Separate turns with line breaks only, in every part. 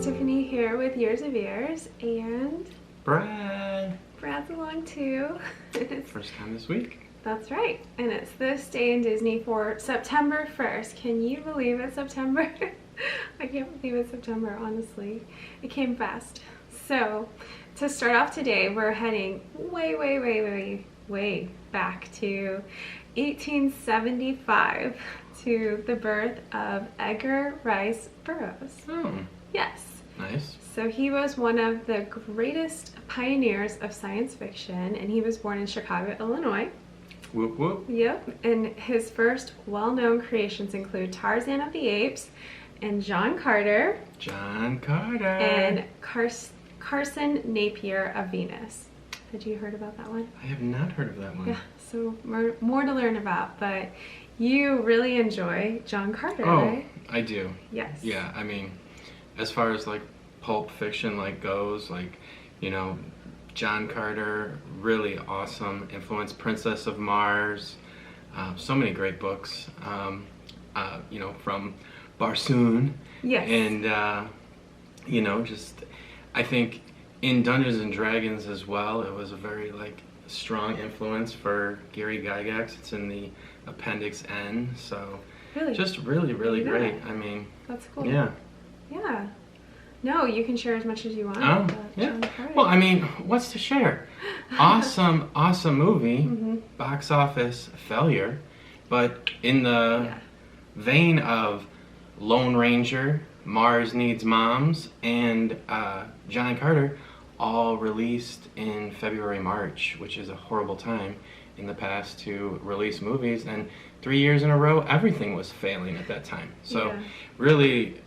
Tiffany here with Years of Ears, and Brad's along too.
First time this week.
That's right, and it's This Day in Disney for September 1st. Can you believe it's September? I can't believe it's September, honestly. It came fast. So, to start off today, we're heading way back to 1875 to the birth of Edgar Rice Burroughs.
Oh.
Yes.
Nice.
So he was one of the greatest pioneers of science fiction, and he was born in Chicago, Illinois.
Whoop whoop.
Yep. And his first well-known creations include Tarzan of the Apes and John Carter. And Carson Napier of Venus. Had you heard about that one?
I have not heard of that one.
Yeah, so more to learn about, but you really enjoy John Carter,
right?
Oh,
I do.
Yes.
Yeah, I mean, as far as like pulp fiction goes, John Carter, really awesome influence. Princess of Mars, so many great books, from Barsoom.
Yes.
And, I think in Dungeons and Dragons as well, it was a very strong influence for Gary Gygax. It's in the Appendix N, so
really?
Just really great. I mean,
that's cool.
Yeah.
Yeah. No, you can share as much as you want.
Oh, yeah. Well, I mean, what's to share? Awesome movie, box office failure, but in the vein of Lone Ranger, Mars Needs Moms, and John Carter, all released in February, March, which is a horrible time in the past to release movies, and 3 years in a row, everything was failing at that time. So really,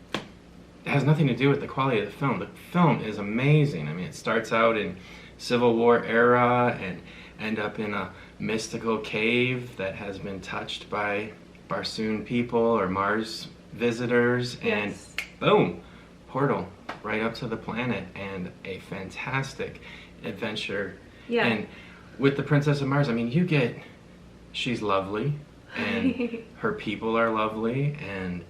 it has nothing to do with the quality of the film. The film is amazing. I mean, it starts out in Civil War era and end up in a mystical cave that has been touched by Barsoom people or Mars visitors, and boom, portal right up to the planet, and a fantastic adventure. Yeah. And with the Princess of Mars, I mean, she's lovely, and her people are lovely, and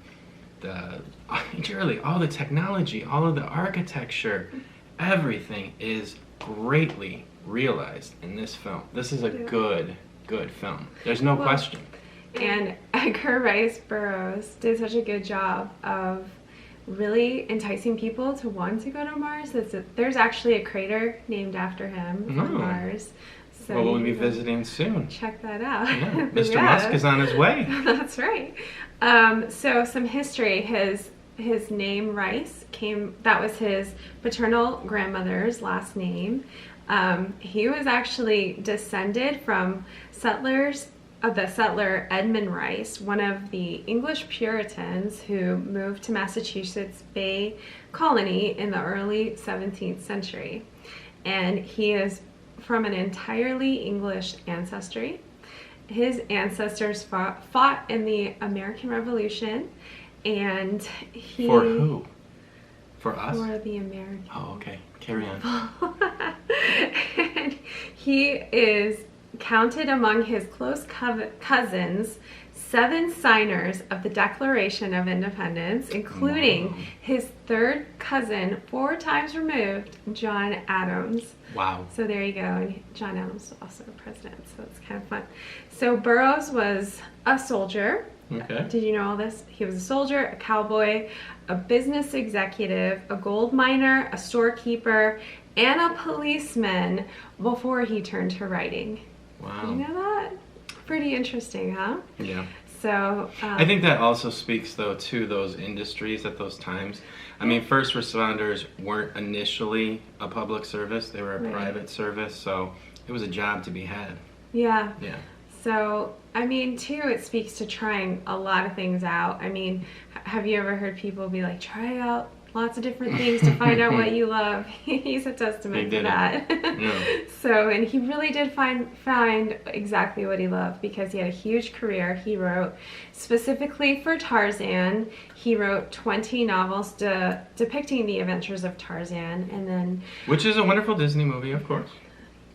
all the technology, all of the architecture, everything is greatly realized in this film. This is a good film. There's no question.
And Edgar Rice Burroughs did such a good job of really enticing people to want to go to Mars. There's actually a crater named after him on Mars. So
well, we'll be visiting soon.
Check that out.
Yeah. Mr. Musk is on his way.
That's right. So some history. His name Rice that was his paternal grandmother's last name. He was actually descended from the settler Edmund Rice, one of the English Puritans who moved to Massachusetts Bay Colony in the early 17th century. And he is from an entirely English ancestry. His ancestors fought in the American Revolution, and he...
For who? For us?
For the Americans.
Oh, okay. Carry on.
And he is counted among his close cousins, 7 signers of the Declaration of Independence, including his third cousin, 4 times removed, John Adams.
Wow.
So there you go. And John Adams was also a president, so it's kind of fun. So Burroughs was a soldier.
Okay.
Did you know all this? He was a soldier, a cowboy, a business executive, a gold miner, a storekeeper, and a policeman before he turned to writing.
Wow.
You know that? Pretty interesting, huh?
Yeah.
So
I think that also speaks, though, to those industries at those times. I mean, first responders weren't initially a public service. They were a private service, so it was a job to be had.
Yeah.
Yeah.
So, I mean, too, it speaks to trying a lot of things out. I mean, have you ever heard people be like, try out lots of different things to find out what you love? He's a testament to that.
Yeah.
So, and he really did find exactly what he loved, because he had a huge career. He wrote specifically for Tarzan. He wrote 20 novels depicting the adventures of Tarzan, and then...
Which is a wonderful Disney movie, of course.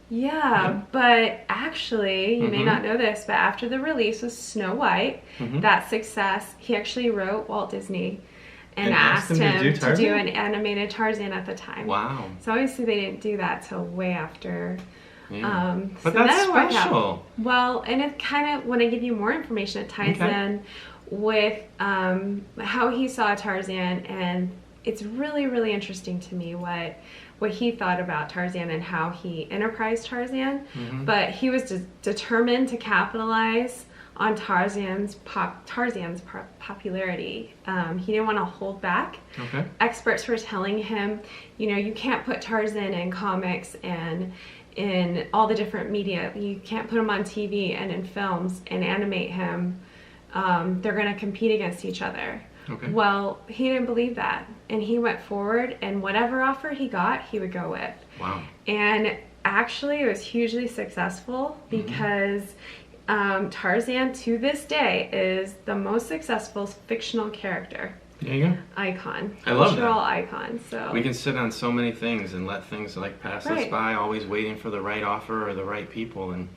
Yeah, but actually, you may not know this, but after the release of Snow White, that success, he actually wrote Walt Disney and asked him to do
Tarzan?
an animated Tarzan at the time.
Wow.
So obviously they didn't do that till way after.
Yeah.
So
But that's
that worked out.
special.
Well, and it kind of, when I give you more information, it ties in with how he saw Tarzan, and it's really, really interesting to me what he thought about Tarzan and how he enterprised Tarzan. But he was determined to capitalize on Tarzan's popularity. He didn't want to hold back.
Okay.
Experts were telling him, you know, you can't put Tarzan in comics and in all the different media. You can't put him on TV and in films and animate him. They're going to compete against each other.
Okay.
Well, he didn't believe that, and he went forward, and whatever offer he got, he would go with.
Wow.
And actually, it was hugely successful because Tarzan, to this day, is the most successful fictional character.
There you go.
Icon.
I love that.
Cultural icon. So
we can sit on so many things and let things like pass us by, always waiting for the right offer or the right people, and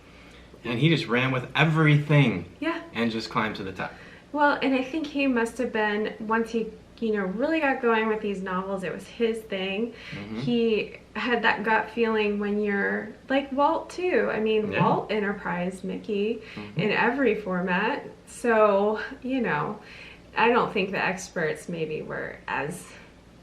he just ran with everything.
Yeah.
And just climbed to the top.
Well, and I think he must have been, once he, you know, really got going with these novels, it was his thing. He had that gut feeling when you're, like Walt too. I mean, Walt enterprised Mickey in every format. So, you know, I don't think the experts maybe were as,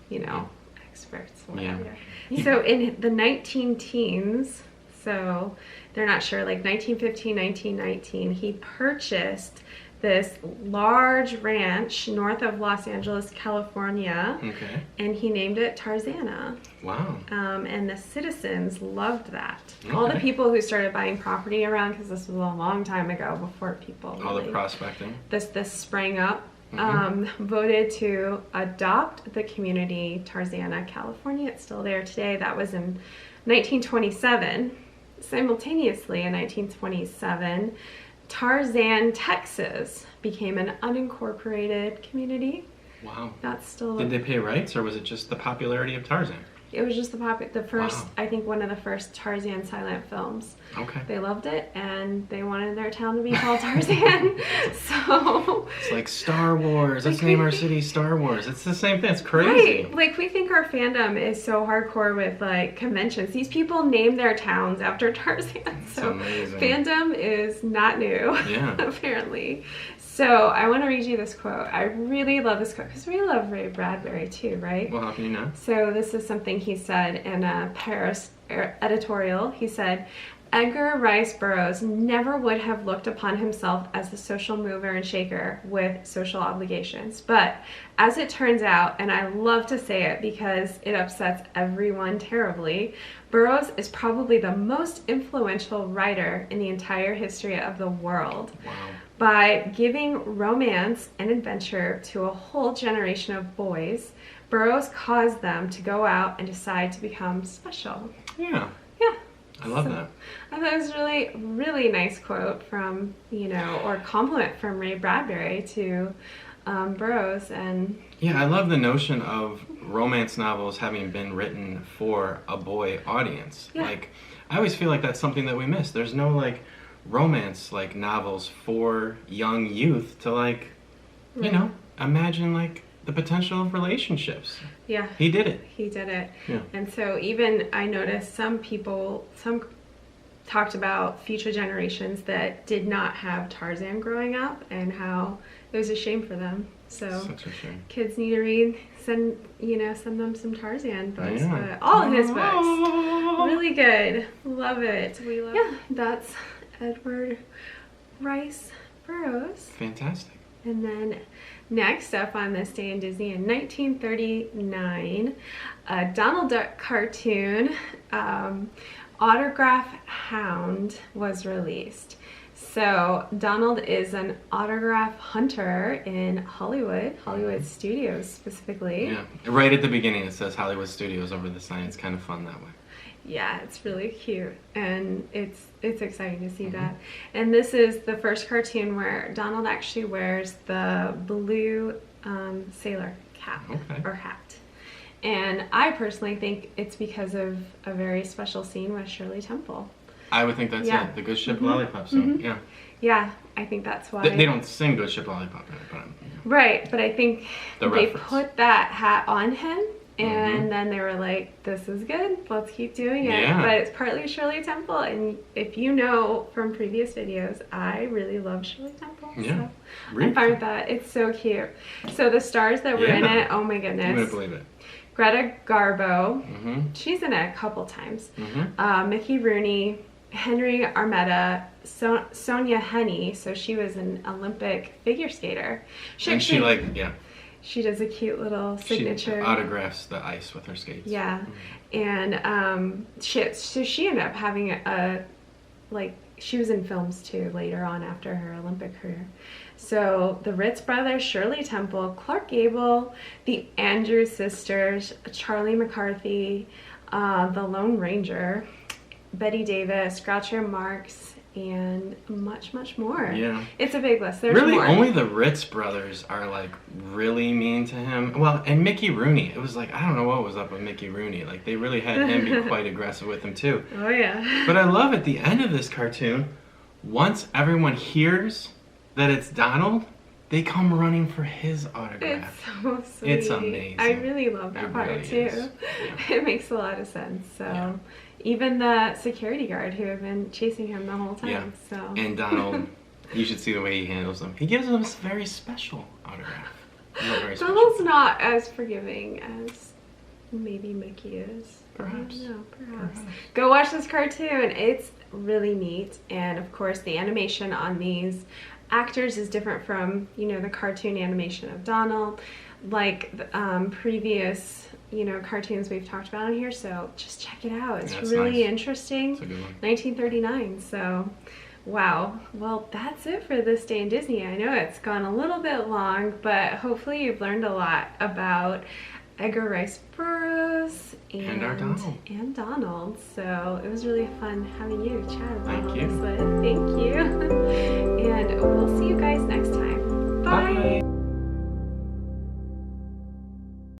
you know, experts, whatever.
Yeah.
So in the 19-teens, so they're not sure, like 1915, 1919, he purchased this large ranch north of Los Angeles, California, and he named it Tarzana.
Wow.
And the citizens loved that. All the people who started buying property around, because this was a long time ago, before people
all the prospecting.
This sprang up, voted to adopt the community Tarzana, California. It's still there today. That was in 1927. Simultaneously, in 1927, Tarzan, Texas became an unincorporated community.
Wow.
That's still...
Did they pay rights, or was it just the popularity of Tarzan?
It was just the first, I think one of the first Tarzan silent films.
Okay.
They loved it, and they wanted their town to be called Tarzan. So...
It's like Star Wars. Let's name our city Star Wars. It's the same thing. It's crazy.
Right. Like, we think our fandom is so hardcore with, like, conventions. These people name their towns after Tarzan.
That's
so
amazing.
Fandom is not new, apparently. So I want to read you this quote. I really love this quote because we love Ray Bradbury too, right?
Well, how can you not?
So this is something he said in a Paris editorial. He said, Edgar Rice Burroughs never would have looked upon himself as the social mover and shaker with social obligations. But as it turns out, and I love to say it because it upsets everyone terribly, Burroughs is probably the most influential writer in the entire history of the world.
Wow.
By giving romance and adventure to a whole generation of boys, Burroughs caused them to go out and decide to become special.
Yeah.
Yeah.
I love that.
I thought it was really, really nice quote from, you know, or compliment from Ray Bradbury to Burroughs. And
yeah, I love the notion of romance novels having been written for a boy audience.
Yeah.
Like, I always feel like that's something that we miss. There's no, like, romance, like, novels for young youth to, like, you know, imagine, like, the potential of relationships.
Yeah.
He did it.
He did it.
Yeah.
And so even I noticed some talked about future generations that did not have Tarzan growing up and how it was a shame for them. So
such a shame.
Kids need to read, send them some Tarzan books.
Yeah.
But all of his books. Really good. Love it. We love it. That's Edward Rice Burroughs.
Fantastic.
And then next up on this day in Disney in 1939, a Donald Duck cartoon, Autograph Hound, was released. So Donald is an autograph hunter in Hollywood Studios specifically.
Yeah, right at the beginning it says Hollywood Studios over the sign. It's kind of fun that way.
Yeah, it's really cute, and it's exciting to see that. And this is the first cartoon where Donald actually wears the blue sailor cap or hat. And I personally think it's because of a very special scene with Shirley Temple.
I would think that's
Yeah.
it. The Good Ship Lollipop song. Yeah.
Yeah, I think that's why.
They don't sing Good Ship Lollipop in it, but
Right, but I think
The
they
reference.
put that hat on him, and then they were like, this is good, let's keep doing it.
Yeah.
But it's partly Shirley Temple, and if you know from previous videos, I really love Shirley Temple.
Yeah.
So
Really?
I'm fine with that. It's so cute. So the stars that were in
Yeah.
it, oh my
you
goodness.
wouldn't believe it.
Greta Garbo,
Mm-hmm.
she's in it a couple times.
Mm-hmm.
Mickey Rooney, Henry Armetta, Sonja Heine, so she was an Olympic figure skater.
And she like, yeah.
She does a cute little signature.
She autographs the ice with her skates.
Yeah, and she ended up having she was in films too later on after her Olympic career. So the Ritz Brothers, Shirley Temple, Clark Gable, the Andrews sisters, Charlie McCarthy, the Lone Ranger, Betty Davis, Groucho Marx, and much, much more.
Yeah.
It's a big list. There's
Really,
more.
only the Ritz brothers are like really mean to him. Well, and Mickey Rooney. It was like, I don't know what was up with Mickey Rooney. Like, they really had him be quite aggressive with him too.
Oh yeah.
But I love at the end of this cartoon, once everyone hears that it's Donald, they come running for his autograph.
It's so sweet.
It's amazing.
I really love that
It
part
really
too.
is. Yeah.
It makes a lot of sense. So
Yeah.
even the security guard who had been chasing him the whole time.
Yeah.
So
And Donald, you should see the way he handles them. He gives them a very special autograph. Not very special.
Donald's not as forgiving as maybe Mickey is.
Perhaps.
No, perhaps.
Perhaps.
Go watch this cartoon. It's really neat. And of course the animation on these actors is different from, you know, the cartoon animation of Donald, like previous, you know, cartoons we've talked about on here. So just check it out. It's
That's
really
nice.
interesting.
It's a good one.
1939. So wow. Well, that's it for this day in Disney. I know it's gone a little bit long, but hopefully you've learned a lot about Edgar Rice Burroughs
And our Donald.
And Donald. So it was really fun having you chat about
Thank
all
you.
this with. Thank you. And we'll see you guys next time. Bye.
Bye.